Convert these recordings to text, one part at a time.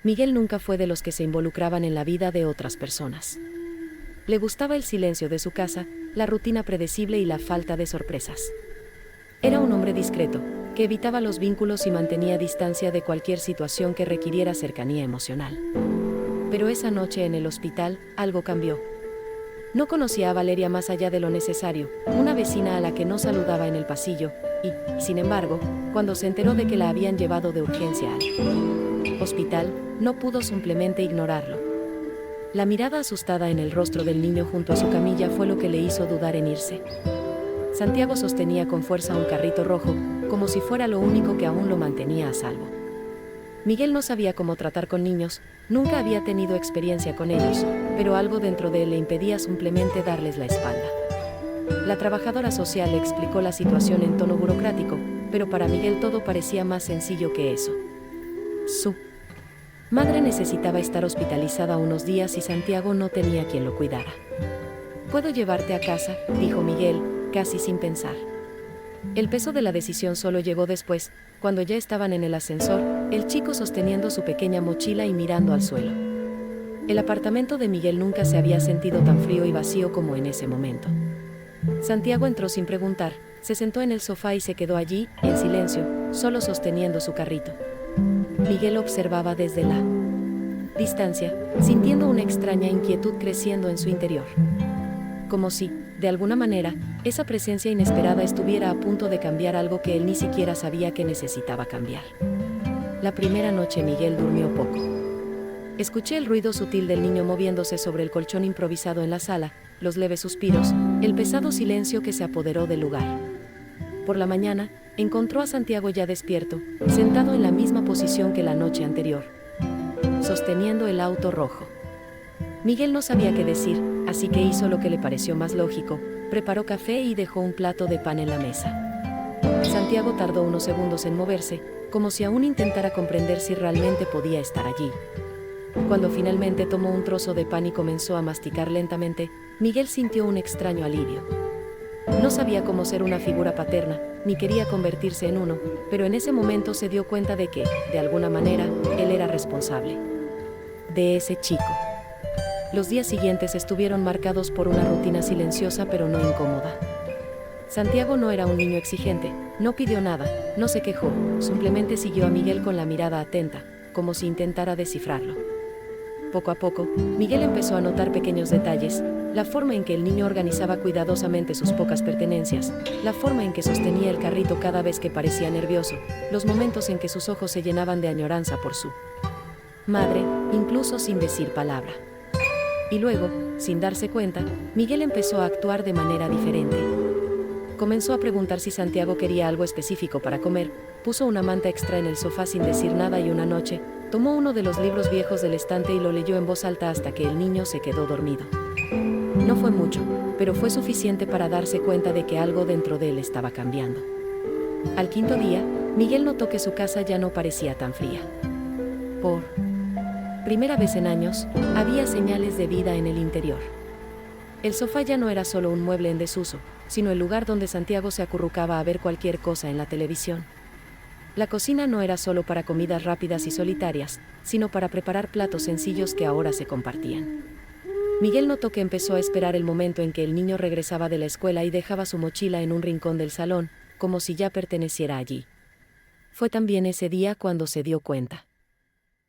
Miguel nunca fue de los que se involucraban en la vida de otras personas. Le gustaba el silencio de su casa, la rutina predecible y la falta de sorpresas. Era un hombre discreto, que evitaba los vínculos y mantenía distancia de cualquier situación que requiriera cercanía emocional. Pero esa noche en el hospital, algo cambió. No conocía a Valeria más allá de lo necesario, una vecina a la que no saludaba en el pasillo, y, sin embargo, cuando se enteró de que la habían llevado de urgencia al hospital, no pudo simplemente ignorarlo. La mirada asustada en el rostro del niño junto a su camilla fue lo que le hizo dudar en irse. Santiago sostenía con fuerza un carrito rojo, como si fuera lo único que aún lo mantenía a salvo. Miguel no sabía cómo tratar con niños, nunca había tenido experiencia con ellos, pero algo dentro de él le impedía simplemente darles la espalda. La trabajadora social le explicó la situación en tono burocrático, pero para Miguel todo parecía más sencillo que eso. Su madre necesitaba estar hospitalizada unos días y Santiago no tenía quien lo cuidara. «Puedo llevarte a casa», dijo Miguel, casi sin pensar. El peso de la decisión solo llegó después, cuando ya estaban en el ascensor, el chico sosteniendo su pequeña mochila y mirando al suelo. El apartamento de Miguel nunca se había sentido tan frío y vacío como en ese momento. Santiago entró sin preguntar, se sentó en el sofá y se quedó allí, en silencio, solo sosteniendo su carrito. Miguel observaba desde la distancia, sintiendo una extraña inquietud creciendo en su interior. Como si, de alguna manera, esa presencia inesperada estuviera a punto de cambiar algo que él ni siquiera sabía que necesitaba cambiar. La primera noche Miguel durmió poco. Escuché el ruido sutil del niño moviéndose sobre el colchón improvisado en la sala, los leves suspiros, el pesado silencio que se apoderó del lugar. Por la mañana, encontró a Santiago ya despierto, sentado en la misma posición que la noche anterior, sosteniendo el auto rojo. Miguel no sabía qué decir, así que hizo lo que le pareció más lógico, preparó café y dejó un plato de pan en la mesa. Santiago tardó unos segundos en moverse, como si aún intentara comprender si realmente podía estar allí. Cuando finalmente tomó un trozo de pan y comenzó a masticar lentamente, Miguel sintió un extraño alivio. No sabía cómo ser una figura paterna, ni quería convertirse en uno, pero en ese momento se dio cuenta de que, de alguna manera, él era responsable de ese chico. Los días siguientes estuvieron marcados por una rutina silenciosa pero no incómoda. Santiago no era un niño exigente, no pidió nada, no se quejó, simplemente siguió a Miguel con la mirada atenta, como si intentara descifrarlo. Poco a poco, Miguel empezó a notar pequeños detalles, la forma en que el niño organizaba cuidadosamente sus pocas pertenencias, la forma en que sostenía el carrito cada vez que parecía nervioso, los momentos en que sus ojos se llenaban de añoranza por su madre, incluso sin decir palabra. Y luego, sin darse cuenta, Miguel empezó a actuar de manera diferente. Comenzó a preguntar si Santiago quería algo específico para comer, puso una manta extra en el sofá sin decir nada y una noche, tomó uno de los libros viejos del estante y lo leyó en voz alta hasta que el niño se quedó dormido. No fue mucho, pero fue suficiente para darse cuenta de que algo dentro de él estaba cambiando. Al quinto día, Miguel notó que su casa ya no parecía tan fría. Por primera vez en años, había señales de vida en el interior. El sofá ya no era solo un mueble en desuso, sino el lugar donde Santiago se acurrucaba a ver cualquier cosa en la televisión. La cocina no era solo para comidas rápidas y solitarias, sino para preparar platos sencillos que ahora se compartían. Miguel notó que empezó a esperar el momento en que el niño regresaba de la escuela y dejaba su mochila en un rincón del salón, como si ya perteneciera allí. Fue también ese día cuando se dio cuenta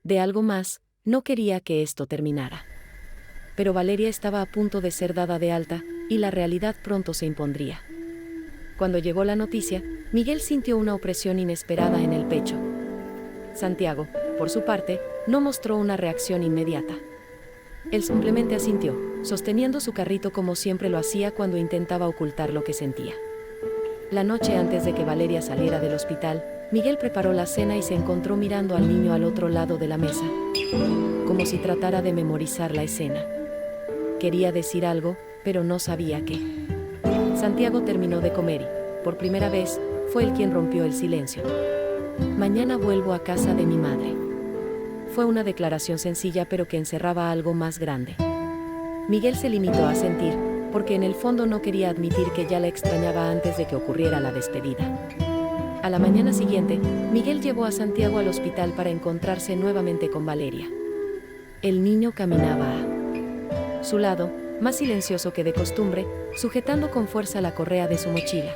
de algo más. No quería que esto terminara. Pero Valeria estaba a punto de ser dada de alta, y la realidad pronto se impondría. Cuando llegó la noticia, Miguel sintió una opresión inesperada en el pecho. Santiago, por su parte, no mostró una reacción inmediata. Él simplemente asintió, sosteniendo su carrito como siempre lo hacía cuando intentaba ocultar lo que sentía. La noche antes de que Valeria saliera del hospital, Miguel preparó la cena y se encontró mirando al niño al otro lado de la mesa, como si tratara de memorizar la escena. Quería decir algo, pero no sabía qué. Santiago terminó de comer y, por primera vez, fue él quien rompió el silencio. «Mañana vuelvo a casa de mi madre». Fue una declaración sencilla pero que encerraba algo más grande. Miguel se limitó a sentir, porque en el fondo no quería admitir que ya la extrañaba antes de que ocurriera la despedida. A la mañana siguiente, Miguel llevó a Santiago al hospital para encontrarse nuevamente con Valeria. El niño caminaba a su lado, más silencioso que de costumbre, sujetando con fuerza la correa de su mochila.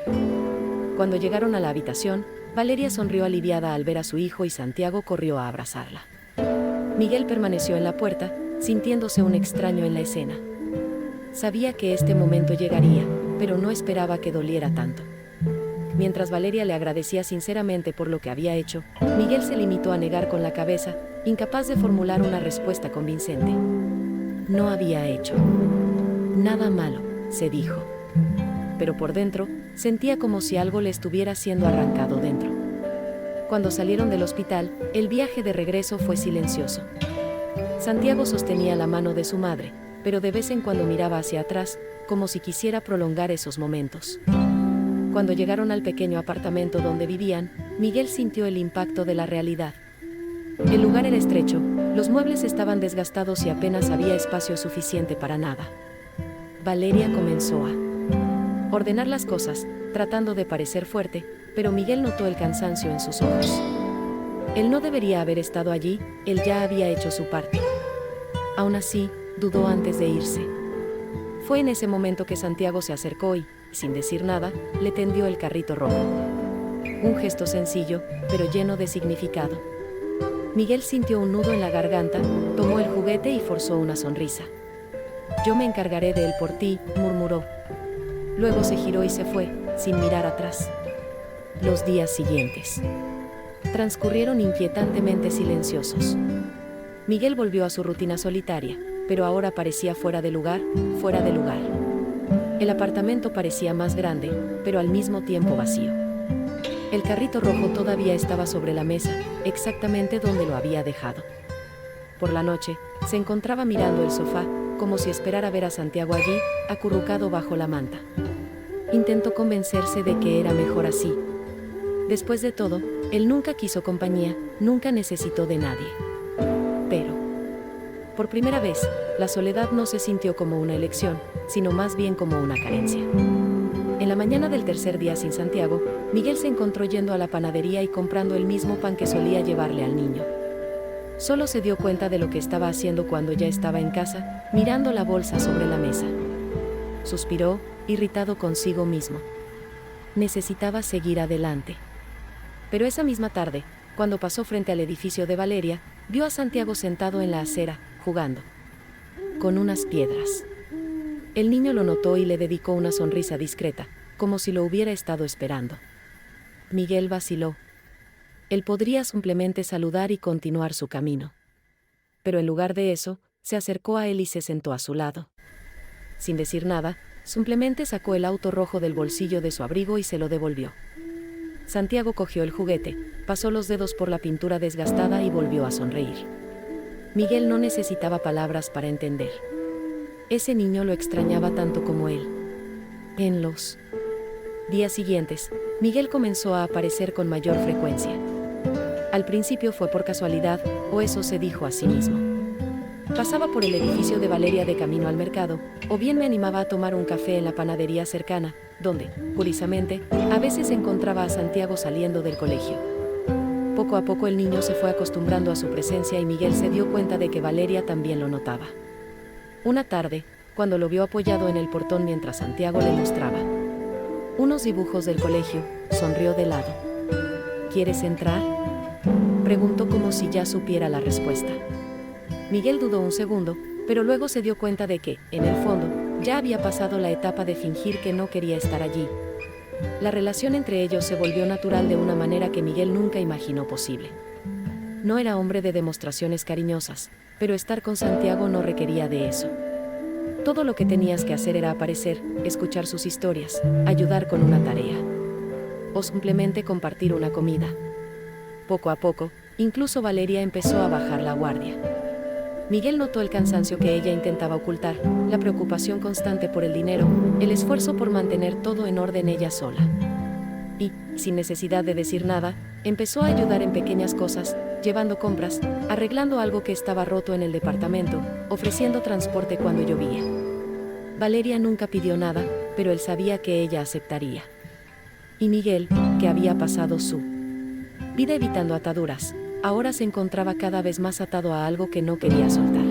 Cuando llegaron a la habitación, Valeria sonrió aliviada al ver a su hijo y Santiago corrió a abrazarla. Miguel permaneció en la puerta, sintiéndose un extraño en la escena. Sabía que este momento llegaría, pero no esperaba que doliera tanto. Mientras Valeria le agradecía sinceramente por lo que había hecho, Miguel se limitó a negar con la cabeza, incapaz de formular una respuesta convincente. No había hecho nada malo, se dijo. Pero por dentro, sentía como si algo le estuviera siendo arrancado dentro. Cuando salieron del hospital, el viaje de regreso fue silencioso. Santiago sostenía la mano de su madre, pero de vez en cuando miraba hacia atrás, como si quisiera prolongar esos momentos. Cuando llegaron al pequeño apartamento donde vivían, Miguel sintió el impacto de la realidad. El lugar era estrecho, los muebles estaban desgastados y apenas había espacio suficiente para nada. Valeria comenzó a ordenar las cosas, tratando de parecer fuerte, pero Miguel notó el cansancio en sus ojos. Él no debería haber estado allí, él ya había hecho su parte. Aún así, dudó antes de irse. Fue en ese momento que Santiago se acercó y, sin decir nada, le tendió el carrito rojo. Un gesto sencillo, pero lleno de significado. Miguel sintió un nudo en la garganta, tomó el juguete y forzó una sonrisa. «Yo me encargaré de él por ti», murmuró. Luego se giró y se fue, sin mirar atrás. Los días siguientes transcurrieron inquietantemente silenciosos. Miguel volvió a su rutina solitaria, pero ahora parecía fuera de lugar, fuera de lugar. El apartamento parecía más grande, pero al mismo tiempo vacío. El carrito rojo todavía estaba sobre la mesa, exactamente donde lo había dejado. Por la noche, se encontraba mirando el sofá, como si esperara ver a Santiago allí, acurrucado bajo la manta. Intentó convencerse de que era mejor así. Después de todo, él nunca quiso compañía, nunca necesitó de nadie. Pero, por primera vez, la soledad no se sintió como una elección, sino más bien como una carencia. En la mañana del tercer día sin Santiago, Miguel se encontró yendo a la panadería y comprando el mismo pan que solía llevarle al niño. Solo se dio cuenta de lo que estaba haciendo cuando ya estaba en casa, mirando la bolsa sobre la mesa. Suspiró, irritado consigo mismo. Necesitaba seguir adelante. Pero esa misma tarde, cuando pasó frente al edificio de Valeria, vio a Santiago sentado en la acera, jugando con unas piedras. El niño lo notó y le dedicó una sonrisa discreta, como si lo hubiera estado esperando. Miguel vaciló. Él podría simplemente saludar y continuar su camino. Pero en lugar de eso, se acercó a él y se sentó a su lado. Sin decir nada, simplemente sacó el auto rojo del bolsillo de su abrigo y se lo devolvió. Santiago cogió el juguete, pasó los dedos por la pintura desgastada y volvió a sonreír. Miguel no necesitaba palabras para entender. Ese niño lo extrañaba tanto como él. En los días siguientes, Miguel comenzó a aparecer con mayor frecuencia. Al principio fue por casualidad, o eso se dijo a sí mismo. Pasaba por el edificio de Valeria de camino al mercado, o bien me animaba a tomar un café en la panadería cercana, donde, curiosamente, a veces encontraba a Santiago saliendo del colegio. Poco a poco el niño se fue acostumbrando a su presencia y Miguel se dio cuenta de que Valeria también lo notaba. Una tarde, cuando lo vio apoyado en el portón mientras Santiago le mostraba unos dibujos del colegio, sonrió de lado. ¿Quieres entrar?, preguntó como si ya supiera la respuesta. Miguel dudó un segundo, pero luego se dio cuenta de que, en el fondo, ya había pasado la etapa de fingir que no quería estar allí. La relación entre ellos se volvió natural de una manera que Miguel nunca imaginó posible. No era hombre de demostraciones cariñosas, pero estar con Santiago no requería de eso. Todo lo que tenías que hacer era aparecer, escuchar sus historias, ayudar con una tarea, o simplemente compartir una comida. Poco a poco, incluso Valeria empezó a bajar la guardia. Miguel notó el cansancio que ella intentaba ocultar, la preocupación constante por el dinero, el esfuerzo por mantener todo en orden ella sola. Y, sin necesidad de decir nada, empezó a ayudar en pequeñas cosas, llevando compras, arreglando algo que estaba roto en el departamento, ofreciendo transporte cuando llovía. Valeria nunca pidió nada, pero él sabía que ella aceptaría. Y Miguel, que había pasado su vida evitando ataduras, ahora se encontraba cada vez más atado a algo que no quería soltar.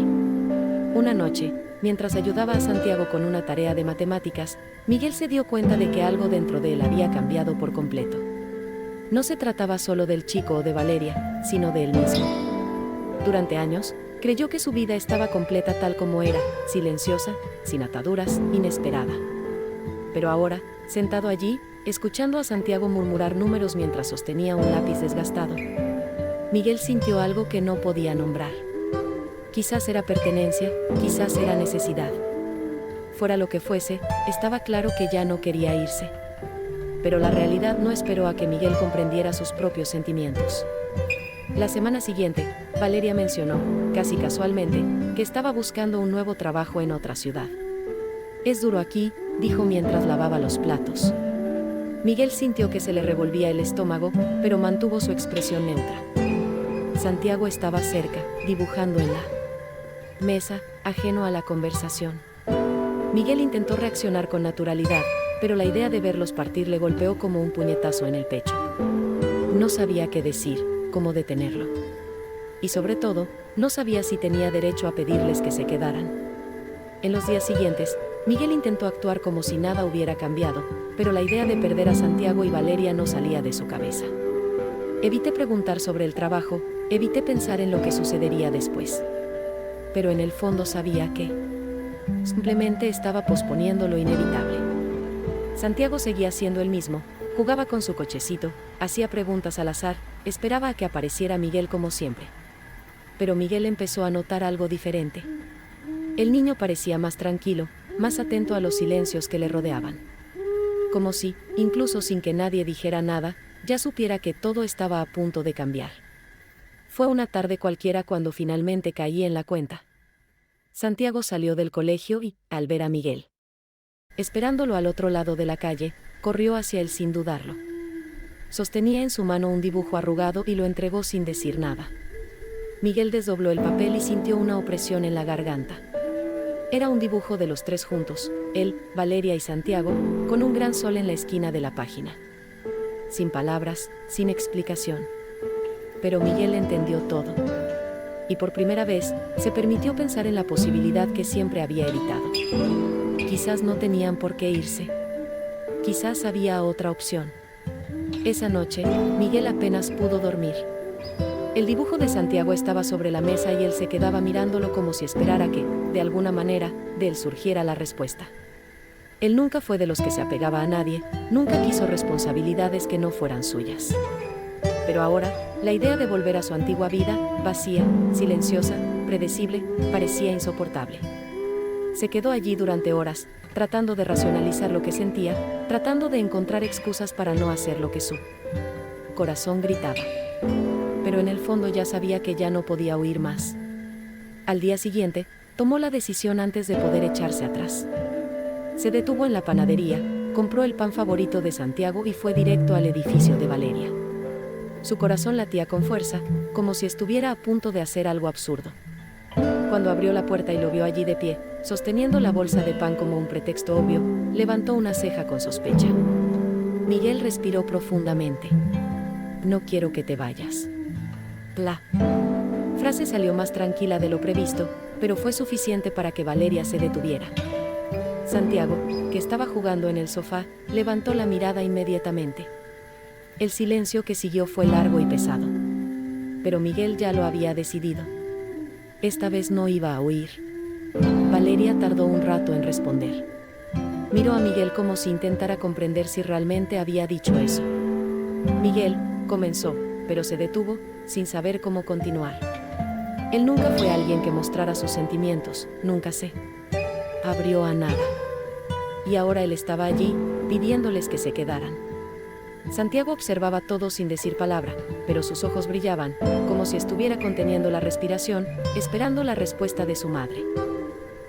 Una noche, mientras ayudaba a Santiago con una tarea de matemáticas, Miguel se dio cuenta de que algo dentro de él había cambiado por completo. No se trataba solo del chico o de Valeria, sino de él mismo. Durante años, creyó que su vida estaba completa tal como era, silenciosa, sin ataduras, inesperada. Pero ahora, sentado allí, escuchando a Santiago murmurar números mientras sostenía un lápiz desgastado, Miguel sintió algo que no podía nombrar. Quizás era pertenencia, quizás era necesidad. Fuera lo que fuese, estaba claro que ya no quería irse. Pero la realidad no esperó a que Miguel comprendiera sus propios sentimientos. La semana siguiente, Valeria mencionó, casi casualmente, que estaba buscando un nuevo trabajo en otra ciudad. «Es duro aquí», dijo mientras lavaba los platos. Miguel sintió que se le revolvía el estómago, pero mantuvo su expresión neutra. Santiago estaba cerca, dibujando en la mesa, ajeno a la conversación. Miguel intentó reaccionar con naturalidad, pero la idea de verlos partir le golpeó como un puñetazo en el pecho. No sabía qué decir, cómo detenerlo. Y sobre todo, no sabía si tenía derecho a pedirles que se quedaran. En los días siguientes, Miguel intentó actuar como si nada hubiera cambiado, pero la idea de perder a Santiago y Valeria no salía de su cabeza. Evité preguntar sobre el trabajo, evité pensar en lo que sucedería después. Pero en el fondo sabía que simplemente estaba posponiendo lo inevitable. Santiago seguía siendo el mismo, jugaba con su cochecito, hacía preguntas al azar, esperaba a que apareciera Miguel como siempre. Pero Miguel empezó a notar algo diferente. El niño parecía más tranquilo, más atento a los silencios que le rodeaban. Como si, incluso sin que nadie dijera nada, ya supiera que todo estaba a punto de cambiar. Fue una tarde cualquiera cuando finalmente caí en la cuenta. Santiago salió del colegio y, al ver a Miguel esperándolo al otro lado de la calle, corrió hacia él sin dudarlo. Sostenía en su mano un dibujo arrugado y lo entregó sin decir nada. Miguel desdobló el papel y sintió una opresión en la garganta. Era un dibujo de los tres juntos, él, Valeria y Santiago, con un gran sol en la esquina de la página. Sin palabras, sin explicación. Pero Miguel entendió todo. Y por primera vez, se permitió pensar en la posibilidad que siempre había evitado. Quizás no tenían por qué irse. Quizás había otra opción. Esa noche, Miguel apenas pudo dormir. El dibujo de Santiago estaba sobre la mesa y él se quedaba mirándolo como si esperara que, de alguna manera, de él surgiera la respuesta. Él nunca fue de los que se apegaba a nadie, nunca quiso responsabilidades que no fueran suyas. Pero ahora, la idea de volver a su antigua vida, vacía, silenciosa, predecible, parecía insoportable. Se quedó allí durante horas, tratando de racionalizar lo que sentía, tratando de encontrar excusas para no hacer lo que su corazón gritaba. Pero en el fondo ya sabía que ya no podía huir más. Al día siguiente, tomó la decisión antes de poder echarse atrás. Se detuvo en la panadería, compró el pan favorito de Santiago y fue directo al edificio de Valeria. Su corazón latía con fuerza, como si estuviera a punto de hacer algo absurdo. Cuando abrió la puerta y lo vio allí de pie, sosteniendo la bolsa de pan como un pretexto obvio, levantó una ceja con sospecha. Miguel respiró profundamente. «No quiero que te vayas». La frase salió más tranquila de lo previsto, pero fue suficiente para que Valeria se detuviera. Santiago, que estaba jugando en el sofá, levantó la mirada inmediatamente. El silencio que siguió fue largo y pesado. Pero Miguel ya lo había decidido. Esta vez no iba a huir. Valeria tardó un rato en responder. Miró a Miguel como si intentara comprender si realmente había dicho eso. Miguel comenzó, pero se detuvo, sin saber cómo continuar. Él nunca fue alguien que mostrara sus sentimientos, nunca se abrió a nada. Y ahora él estaba allí, pidiéndoles que se quedaran. Santiago observaba todo sin decir palabra, pero sus ojos brillaban, como si estuviera conteniendo la respiración, esperando la respuesta de su madre.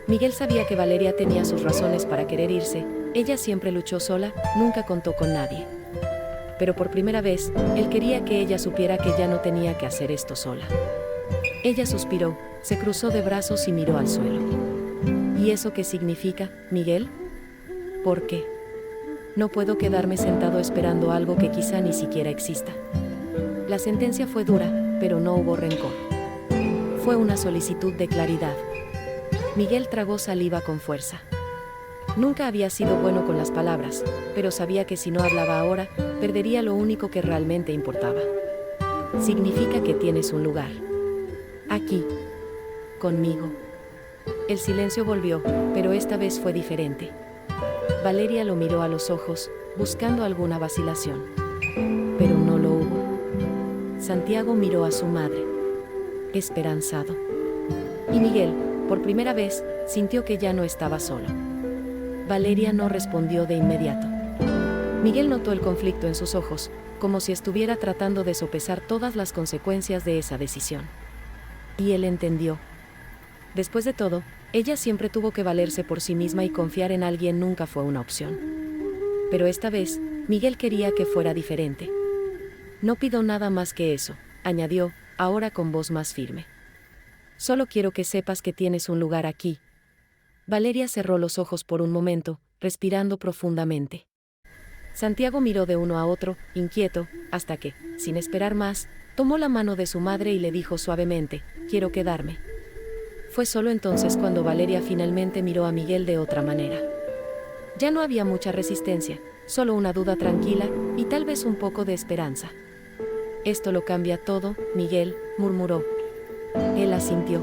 Miguel sabía que Valeria tenía sus razones para querer irse, ella siempre luchó sola, nunca contó con nadie. Pero por primera vez, él quería que ella supiera que ya no tenía que hacer esto sola. Ella suspiró, se cruzó de brazos y miró al suelo. ¿Y eso qué significa, Miguel? ¿Por qué? No puedo quedarme sentado esperando algo que quizá ni siquiera exista. La sentencia fue dura, pero no hubo rencor. Fue una solicitud de claridad. Miguel tragó saliva con fuerza. Nunca había sido bueno con las palabras, pero sabía que si no hablaba ahora, perdería lo único que realmente importaba. Significa que tienes un lugar. Aquí. Conmigo. El silencio volvió, pero esta vez fue diferente. Valeria lo miró a los ojos, buscando alguna vacilación. Pero no lo hubo. Santiago miró a su madre, esperanzado. Y Miguel, por primera vez, sintió que ya no estaba solo. Valeria no respondió de inmediato. Miguel notó el conflicto en sus ojos, como si estuviera tratando de sopesar todas las consecuencias de esa decisión. Y él entendió. Después de todo, ella siempre tuvo que valerse por sí misma y confiar en alguien nunca fue una opción. Pero esta vez, Miguel quería que fuera diferente. No pido nada más que eso, añadió, ahora con voz más firme. Solo quiero que sepas que tienes un lugar aquí. Valeria cerró los ojos por un momento, respirando profundamente. Santiago miró de uno a otro, inquieto, hasta que, sin esperar más, tomó la mano de su madre y le dijo suavemente, quiero quedarme. Fue solo entonces cuando Valeria finalmente miró a Miguel de otra manera. Ya no había mucha resistencia, solo una duda tranquila y tal vez un poco de esperanza. Esto lo cambia todo, Miguel, murmuró. Él asintió.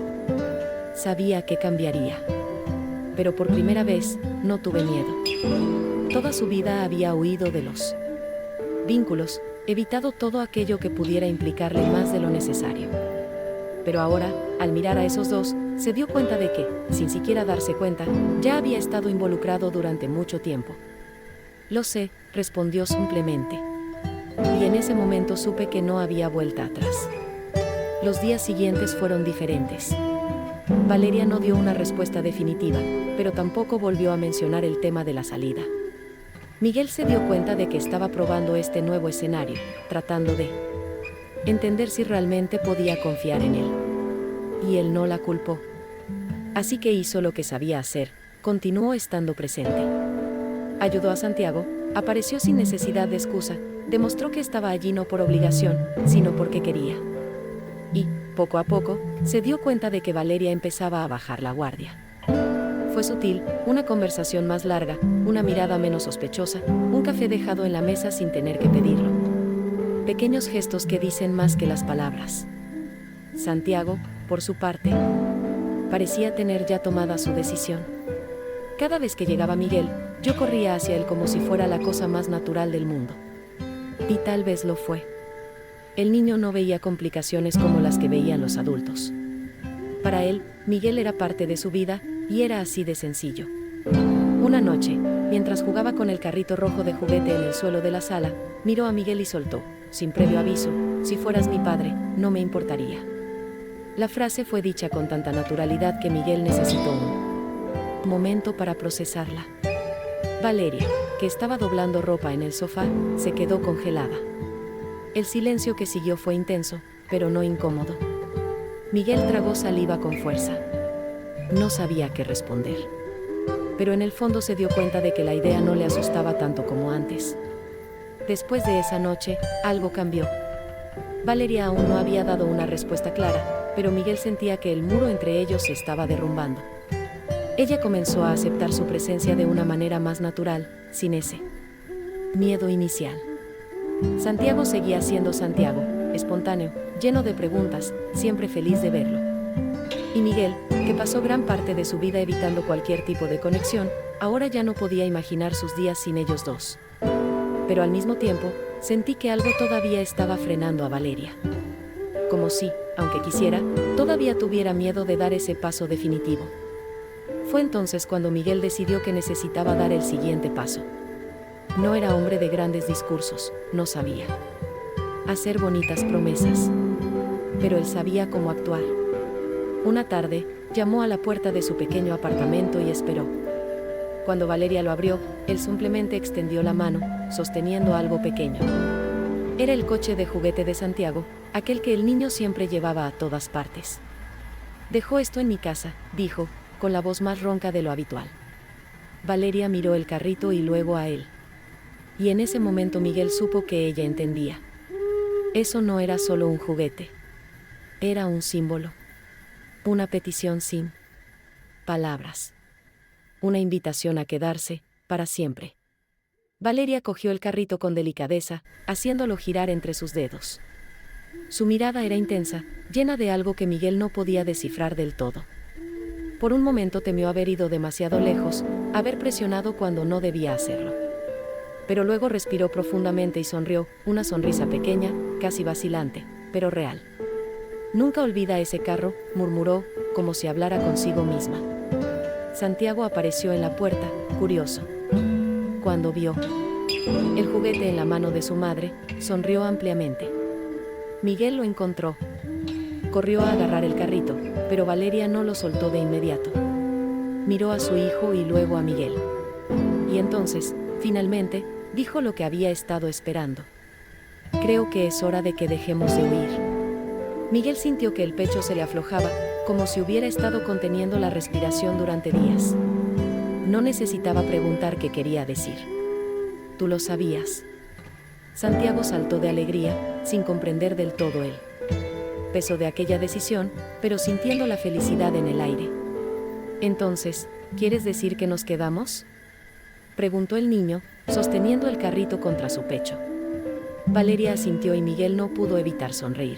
Sabía que cambiaría. Pero por primera vez, no tuve miedo. Toda su vida había huido de los vínculos, evitado todo aquello que pudiera implicarle más de lo necesario. Pero ahora, al mirar a esos dos, se dio cuenta de que, sin siquiera darse cuenta, ya había estado involucrado durante mucho tiempo. Lo sé, respondió simplemente. Y en ese momento supe que no había vuelta atrás. Los días siguientes fueron diferentes. Valeria no dio una respuesta definitiva, pero tampoco volvió a mencionar el tema de la salida. Miguel se dio cuenta de que estaba probando este nuevo escenario, tratando de entender si realmente podía confiar en él. Y él no la culpó. Así que hizo lo que sabía hacer, continuó estando presente. Ayudó a Santiago, apareció sin necesidad de excusa, demostró que estaba allí no por obligación, sino porque quería. Y, poco a poco, se dio cuenta de que Valeria empezaba a bajar la guardia. Fue sutil, una conversación más larga, una mirada menos sospechosa, un café dejado en la mesa sin tener que pedirlo. Pequeños gestos que dicen más que las palabras. Santiago, por su parte, parecía tener ya tomada su decisión. Cada vez que llegaba Miguel, yo corría hacia él como si fuera la cosa más natural del mundo. Y tal vez lo fue. El niño no veía complicaciones como las que veían los adultos. Para él, Miguel era parte de su vida, y era así de sencillo. Una noche, mientras jugaba con el carrito rojo de juguete en el suelo de la sala, miró a Miguel y soltó, sin previo aviso, si fueras mi padre, no me importaría. La frase fue dicha con tanta naturalidad que Miguel necesitó un momento para procesarla. Valeria, que estaba doblando ropa en el sofá, se quedó congelada. El silencio que siguió fue intenso, pero no incómodo. Miguel tragó saliva con fuerza. No sabía qué responder. Pero en el fondo se dio cuenta de que la idea no le asustaba tanto como antes. Después de esa noche, algo cambió. Valeria aún no había dado una respuesta clara, pero Miguel sentía que el muro entre ellos se estaba derrumbando. Ella comenzó a aceptar su presencia de una manera más natural, sin ese miedo inicial. Santiago seguía siendo Santiago, espontáneo, lleno de preguntas, siempre feliz de verlo. Y Miguel, que pasó gran parte de su vida evitando cualquier tipo de conexión, ahora ya no podía imaginar sus días sin ellos dos. Pero al mismo tiempo, sentí que algo todavía estaba frenando a Valeria. Como si, aunque quisiera, todavía tuviera miedo de dar ese paso definitivo. Fue entonces cuando Miguel decidió que necesitaba dar el siguiente paso. No era hombre de grandes discursos, no sabía hacer bonitas promesas, pero él sabía cómo actuar. Una tarde, llamó a la puerta de su pequeño apartamento y esperó. Cuando Valeria lo abrió, él simplemente extendió la mano, sosteniendo algo pequeño. Era el coche de juguete de Santiago, aquel que el niño siempre llevaba a todas partes. Dejó esto en mi casa, dijo, con la voz más ronca de lo habitual. Valeria miró el carrito y luego a él. Y en ese momento Miguel supo que ella entendía. Eso no era solo un juguete. Era un símbolo. Una petición sin palabras. Una invitación a quedarse, para siempre. Valeria cogió el carrito con delicadeza, haciéndolo girar entre sus dedos. Su mirada era intensa, llena de algo que Miguel no podía descifrar del todo. Por un momento temió haber ido demasiado lejos, haber presionado cuando no debía hacerlo. Pero luego respiró profundamente y sonrió, una sonrisa pequeña, casi vacilante, pero real. «Nunca olvida ese carro», murmuró, como si hablara consigo misma. Santiago apareció en la puerta, curioso. Cuando vio el juguete en la mano de su madre, sonrió ampliamente. Miguel lo encontró. Corrió a agarrar el carrito, pero Valeria no lo soltó de inmediato. Miró a su hijo y luego a Miguel. Y entonces, finalmente, dijo lo que había estado esperando. «Creo que es hora de que dejemos de huir». Miguel sintió que el pecho se le aflojaba, como si hubiera estado conteniendo la respiración durante días. No necesitaba preguntar qué quería decir. «Tú lo sabías». Santiago saltó de alegría, sin comprender del todo el peso de aquella decisión, pero sintiendo la felicidad en el aire. «Entonces, ¿quieres decir que nos quedamos?», preguntó el niño, sosteniendo el carrito contra su pecho. Valeria asintió y Miguel no pudo evitar sonreír.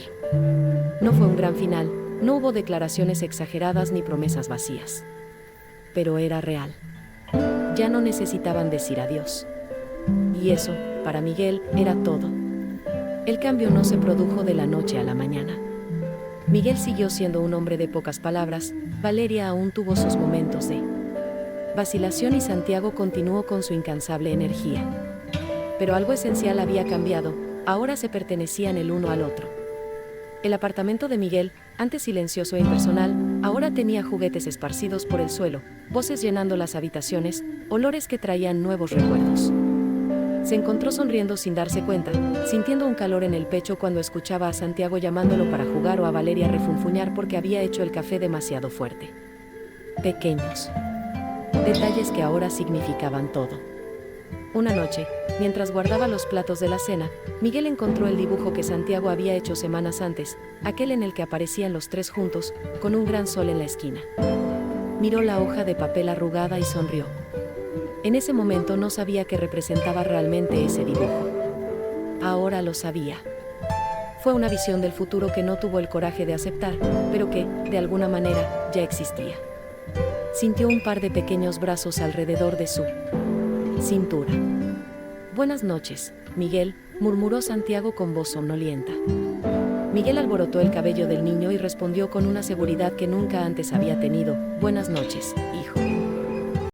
No fue un gran final, no hubo declaraciones exageradas ni promesas vacías. Pero era real. Ya no necesitaban decir adiós. Y eso, para Miguel, era todo. El cambio no se produjo de la noche a la mañana. Miguel siguió siendo un hombre de pocas palabras, Valeria aún tuvo sus momentos de vacilación y Santiago continuó con su incansable energía. Pero algo esencial había cambiado, ahora se pertenecían el uno al otro. El apartamento de Miguel, antes silencioso e impersonal, ahora tenía juguetes esparcidos por el suelo, voces llenando las habitaciones, olores que traían nuevos recuerdos. Se encontró sonriendo sin darse cuenta, sintiendo un calor en el pecho cuando escuchaba a Santiago llamándolo para jugar o a Valeria refunfuñar porque había hecho el café demasiado fuerte. Pequeños detalles que ahora significaban todo. Una noche, mientras guardaba los platos de la cena, Miguel encontró el dibujo que Santiago había hecho semanas antes, aquel en el que aparecían los tres juntos, con un gran sol en la esquina. Miró la hoja de papel arrugada y sonrió. En ese momento no sabía qué representaba realmente ese dibujo. Ahora lo sabía. Fue una visión del futuro que no tuvo el coraje de aceptar, pero que, de alguna manera, ya existía. Sintió un par de pequeños brazos alrededor de su cintura. «Buenas noches, Miguel», murmuró Santiago con voz somnolienta. Miguel alborotó el cabello del niño y respondió con una seguridad que nunca antes había tenido: «Buenas noches, hijo».